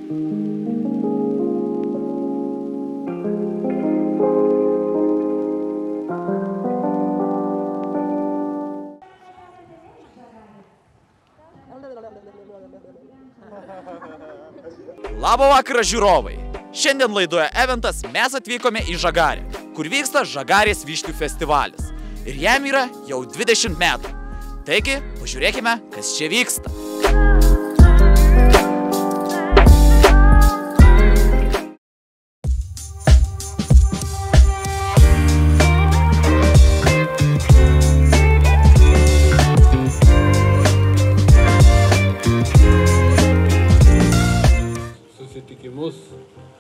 Labą vakarą, žiūrovai! Šiandien laidoje Eventas mes atvykome į Žagarę, kur vyksta Žagarės vyšnių festivalis. Ir jam yra jau 20 metų. Taigi, pažiūrėkime, kas čia vyksta.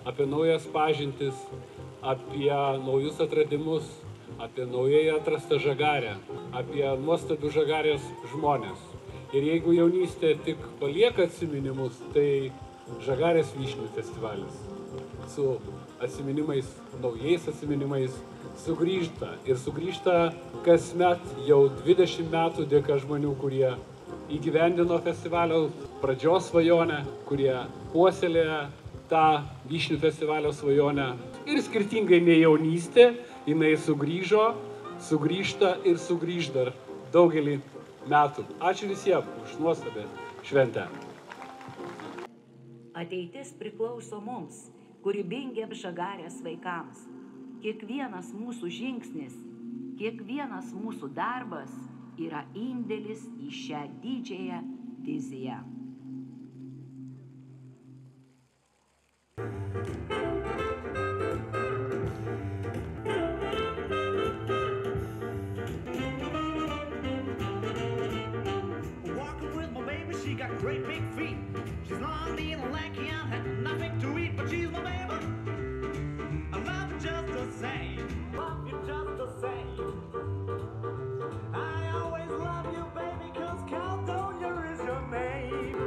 Apie naujas pažintis, apie naujus atradimus, apie naujai atrastą Žagarę, apie nuostabių Žagarės žmonės. Ir jeigu jaunystė tik palieka atsiminimus, tai Žagarės vyšnių festivalis su atsiminimais, naujais atsiminimais sugrįžta. Ir sugrįžta kasmet jau 20 metų dėka žmonių, kurie įgyvendino festivalio pradžios svajonę, kurie puoselėja tą vyšnių festivalio svajonę. Ir skirtingai nei jaunystė, jinai sugrįžta ir sugrįž dar daugelį metų. Ačiū visiems už nuostabią šventę. Ateitis priklauso mums, kūrybingiems Žagarės vaikams. Kiekvienas mūsų žingsnis, kiekvienas mūsų darbas yra indėlis į šią didžiąją viziją. Great big feet. She's lonely and lanky and had nothing to eat, but she's my baby. I love you just the same. Love you just the same. I always love you, baby, 'cause Caledonia is your name.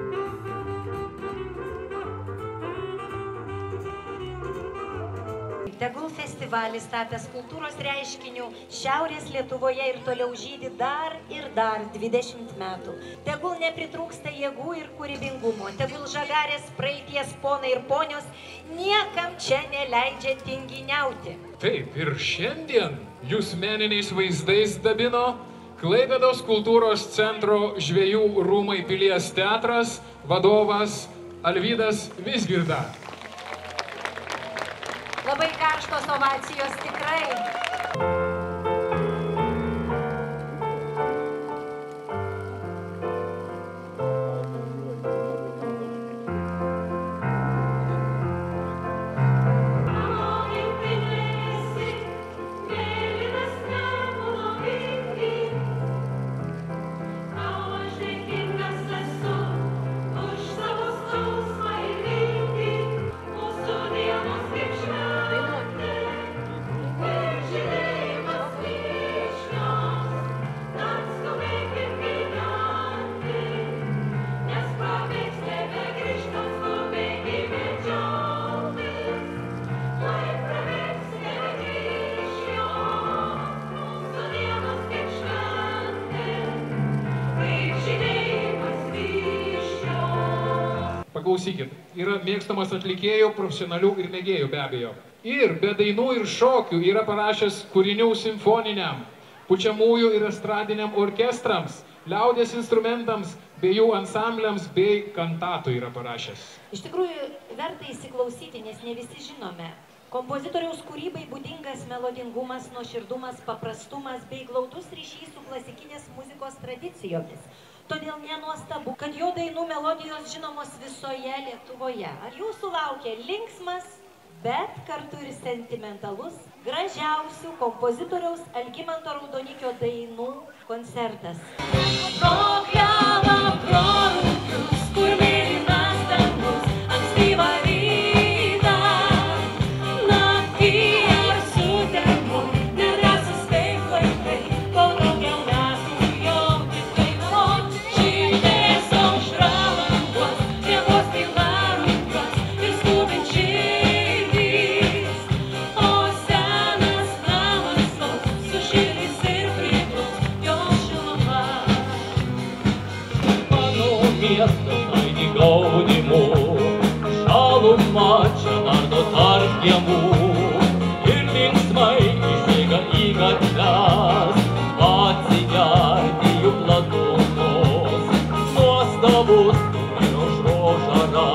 Tegul festivalis tapęs kultūros reiškiniu Šiaurės Lietuvoje ir toliau žydi dar ir dar 20 metų. Tegul nepritrūksta jėgų ir kūrybingumo. Tegul Žagarės praeities ponai ir ponios niekam čia neleidžia tinginiauti. Taip, ir šiandien jūs meniniais vaizdais dabino Klaipėdos kultūros centro Žvejų rūmai Pilies teatras vadovas Alvydas Vizgirda. Labai karštos ovacijos tikrai. Paklausykit, yra mėgstamas atlikėjų, profesionalių ir mėgėjų be abejo. Ir be dainų ir šokių yra parašęs kūrinių simfoniniam, pučiamųjų ir estradiniam orkestrams, liaudies instrumentams, bei jų ansambliams, bei kantatų yra parašęs. Iš tikrųjų, verta įsiklausyti, nes ne visi žinome. Kompozitoriaus kūrybai būdingas melodingumas, nuoširdumas, paprastumas bei glaudus ryšys su klasikinės muzikos tradicijomis. Todėl nenuostabu, kad jo dainų melodijos žinomos visoje Lietuvoje. Ar jūsų laukia linksmas, bet kartu ir sentimentalus, gražiausių kompozitoriaus Algimanto Raudonikio dainų koncertas. Prokliava prorūkius, kur mėlynas dangus, ankstyvą rytą, naktį ar sutemų, nedrąsus kaip vaikai, kol daugiau metų jautis dainuo. Šiltės aušra languos, tėvos tyla rūkas ir skubint širdys, o senas namas lauks, sušildys ir priglus jo šiluma. Mano miestas aidi gaudimu, šal jausmą čia nardo tarp kiemų ir linksmai išbėga į gatves atsigerti jų platumos. Nuostabus aušros žara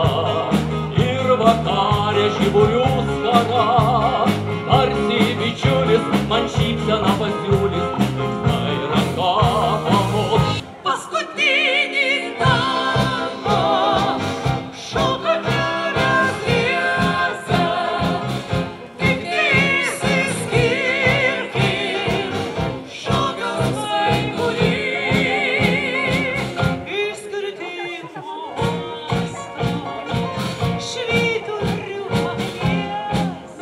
ir vakarė žiburių skara, tarsi bičiulis man šypseną pasiūlys, linksmai ranka pamos. Paskutinį tango šoka kelias dviese, tik neišsiskirkim šokio svaigulį. Iš skirtingų uostų švyturių anglies,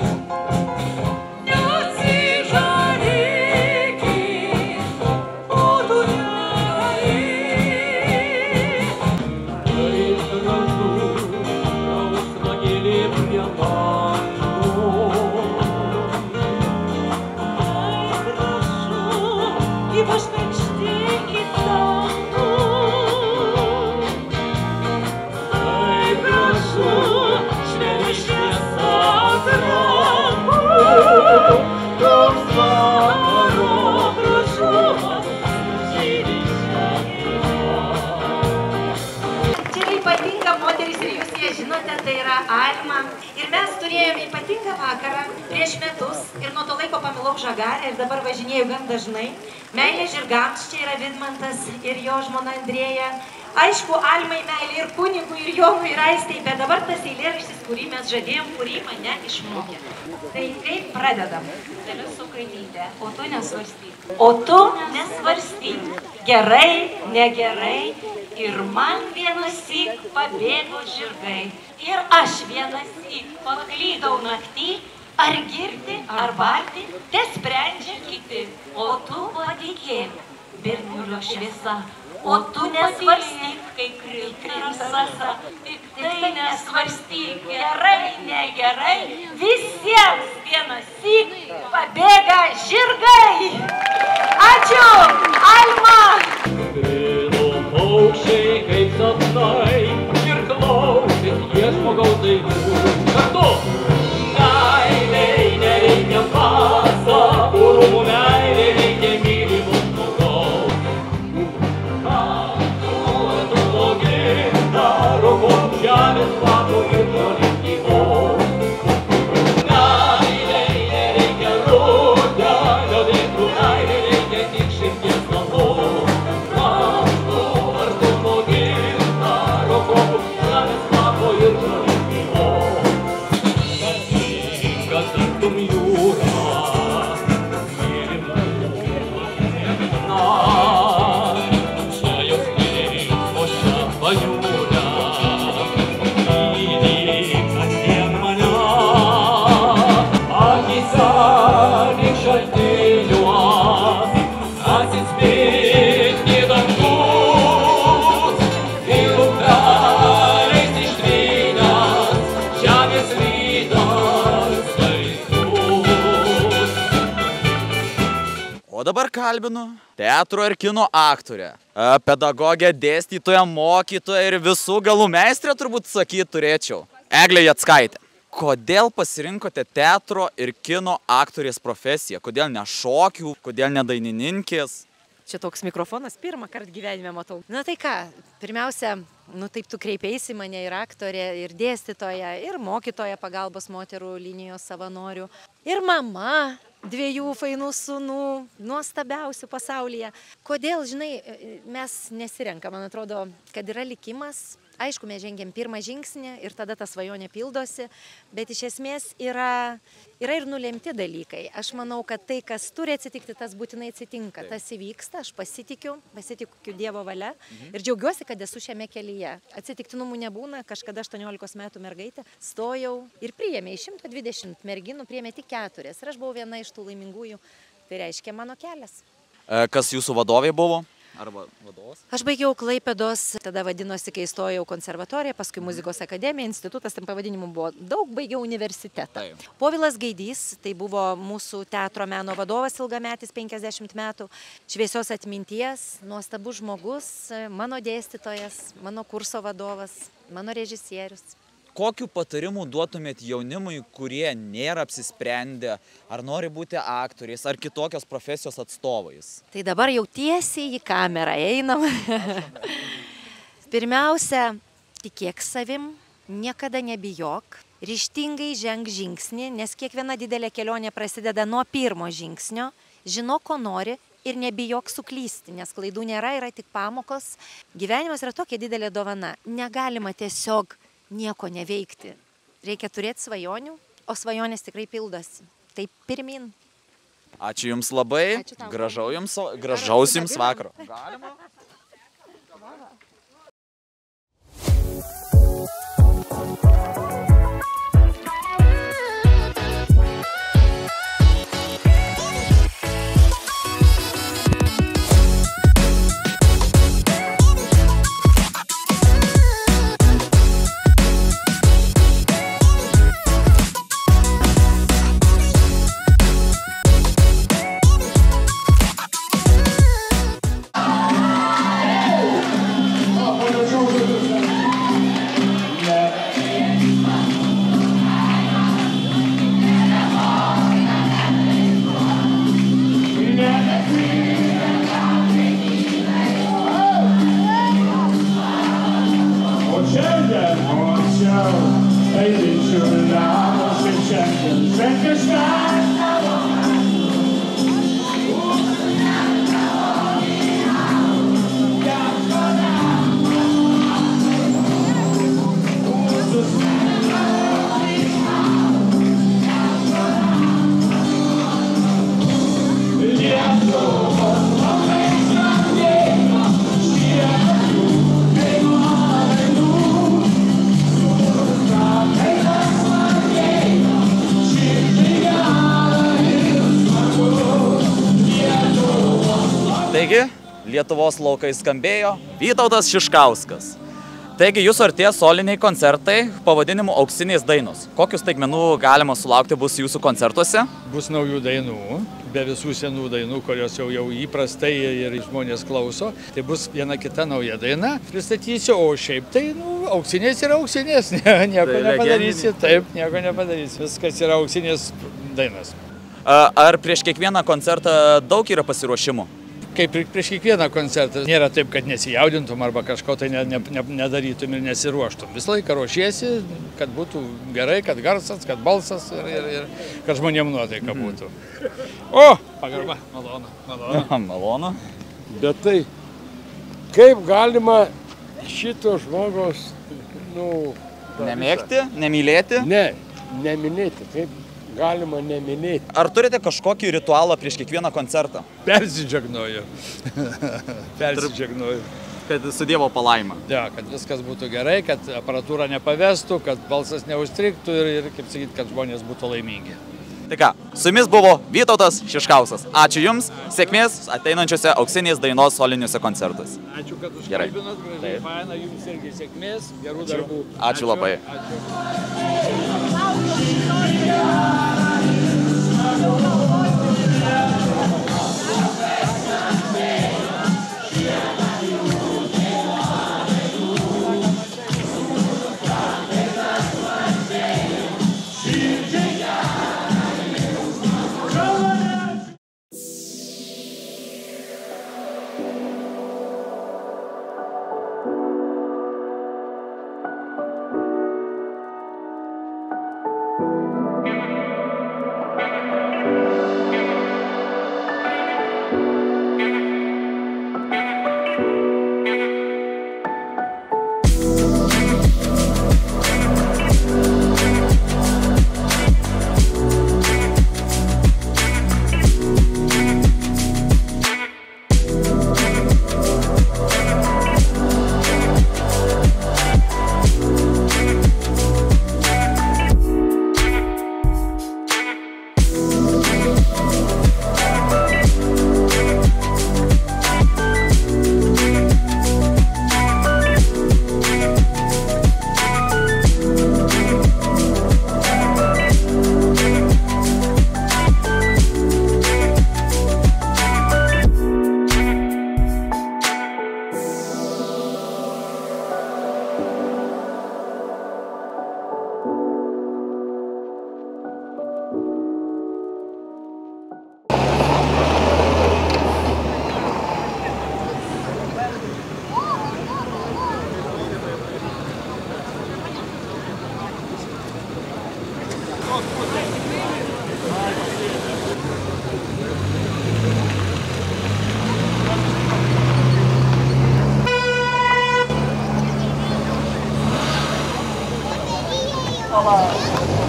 neatsižadėkim, o tu negali. Kaip gražu, rausva gėlė prie lango. Kaip gražu, ypač minkšti it tango. Kaip gražu, švelni šviesa ant rankų. Toks vakaro gražumas žydi šiandien. Čia ypatinga moteris ir jūs ją žinote, tai yra Alma. Ir mes turėjome ypatingą vakarą prieš metus ir nuo to laiko pamilau Žagarę ir dabar važinėjau gan dažnai. Meilė žirgams, čia yra Vidmantas ir jo žmona Andrėja. Aišku, Almai meilė ir kunigui, ir Jonui, ir Aistei, bet dabar tas eilėraštis, kurį mes žadėjom, kurį mane išmokė. Tai kaip pradedam? Taliu su Kaityte, o tu nesvarstyk. O tu nesvarstyk. Gerai, negerai. Ir man vienąsyk pabėgo žirgai. Ir aš vienąsyk paklydau naktį. Ar girdi, ar barti, te sprendžia kiti. O tu patikėk, Birnulio šviesa. O tu nesvarstyk, kai krita rasa. Tik tai nesvarstyk, gerai, negerai. Visiems vienąsyk pabėga žirgai. Ačiū, Alma! Skrido paukščiai kaip sapnai ir klausės jie žmogaus dainų. Kartu! Meilei nereikia pasakų, meilei reikia mylimo žmogaus. Kartu gintaro, kol žemės kvapo ir tolygos. Meilei nereikia rudelio dėkų, meilei reikia tik širdies namos. Kartu gintaro, kol žemės kvapo ir tolygos. Kad tartum jūra, mylimų na, čia jos linksmos čia paniūria, lydyk kasdien mane, akyse lyg šaltiniuos, atsispindi dangus, ir upeliais ištrynęs žemės rytas taisus. O dabar kalbinu teatro ir kino aktorę, pedagogę, dėstytoją, mokytoją ir visų galų meistrę turbūt sakyt turėčiau. Eglė Jackaitė. Kodėl pasirinkote teatro ir kino aktorės profesiją? Kodėl ne šokių, kodėl ne dainininkės? Čia toks mikrofonas pirmą kartą gyvenime matau. Na tai ką, pirmiausia, taip tu kreipėsi mane ir aktorė, ir dėstytoja, ir mokytoja pagalbos moterų linijos savanorių, ir mama 2 fainų sūnų, nuostabiausių pasaulyje. Kodėl, žinai, mes nesirenkam, man atrodo, kad yra likimas. Aišku, mes žengėm pirmą žingsnį ir tada ta svajonė pildosi, bet iš esmės yra ir nulemti dalykai. Aš manau, kad tai, kas turi atsitikti, tas būtinai atsitinka. Tas įvyksta, aš pasitikiu Dievo valia ir džiaugiuosi, kad esu šiame kelyje. Atsitiktinumų nebūna, kažkada 18 metų mergaitė stojau ir priėmė iš 120 merginų, priėmė tik 4 ir aš buvau viena iš tų laimingųjų. Tai reiškia mano kelias. Kas jūsų vadovė buvo? Arba vadovas? Aš baigiau Klaipėdos, tada vadinosi, kai įstojau konservatoriją, paskui muzikos akademiją, institutas, tam pavadinimų buvo daug, baigiau universitetą. Povilas Gaidys, tai buvo mūsų teatro meno vadovas ilgametis 50 metų, šviesios atminties, nuostabus žmogus, mano dėstytojas, mano kurso vadovas, mano režisierius. Kokių patarimų duotumėt jaunimui, kurie nėra apsisprendę, ar nori būti aktoriais, ar kitokios profesijos atstovais? Tai dabar jau tiesiai į kamerą einam. Pirmiausia, tikėk savim, niekada nebijok, ryžtingai ženk žingsnį, nes kiekviena didelė kelionė prasideda nuo pirmo žingsnio, žinok, ko nori ir nebijok suklysti, nes klaidų nėra, yra tik pamokos. Gyvenimas yra tokia didelė dovana, negalima tiesiog nieko neveikti. Reikia turėti svajonių, o svajonės tikrai pildosi. Tai pirmin. Ačiū Jums labai, Ačiū tau. gražaus Jums vakaro. Galima? Taigi, Lietuvos laukai skambėjo Vytautas Šiškauskas. Taigi, jūsų artėja soliniai koncertai pavadinimu Auksinės dainos. Kokius staigmenų galima sulaukti bus jūsų koncertuose? Bus naujų dainų, be visų senų dainų, kurios jau įprastai ir žmonės klauso. Tai bus viena kita nauja daina, pristatysiu, o šiaip tai, auksinės yra auksinės, nieko nepadarysi, taip, nieko nepadarysi, viskas yra auksinės dainas. Ar prieš kiekvieną koncertą daug yra pasiruošimų? Kaip ir prieš kiekvieną koncertą, nėra taip, kad nesijaudintum arba kažko tai nedarytum ir nesiruoštum. Visą laiką ruošiesi, kad būtų gerai, kad garsas, kad balsas ir kad žmonėm nuotaika būtų. O, pagarba, malonu, malonu. Malonu. Bet tai, kaip galima šito žmogaus, Nemėgti, nemylėti? Ne, neminėti, kaip galima neminėti. Ar turite kažkokį ritualą prieš kiekvieną koncertą? Persidžiagnoju. Persidžiagnoju. Kad su Dievo palaima. Ja, kad viskas būtų gerai, kad aparatūra nepavestų, kad balsas neužstrigtų ir kaip sakyti, kad žmonės būtų laimingi. Tai ką, su jumis buvo Vytautas Šiškauskas. Ačiū Jums, sėkmės ateinančiose Auksinės dainos soliniuose koncertuose. Ačiū, kad užkalbinot, gražiai faina, Jums irgi sėkmės, gerų darbų. Ačiū labai. Pala.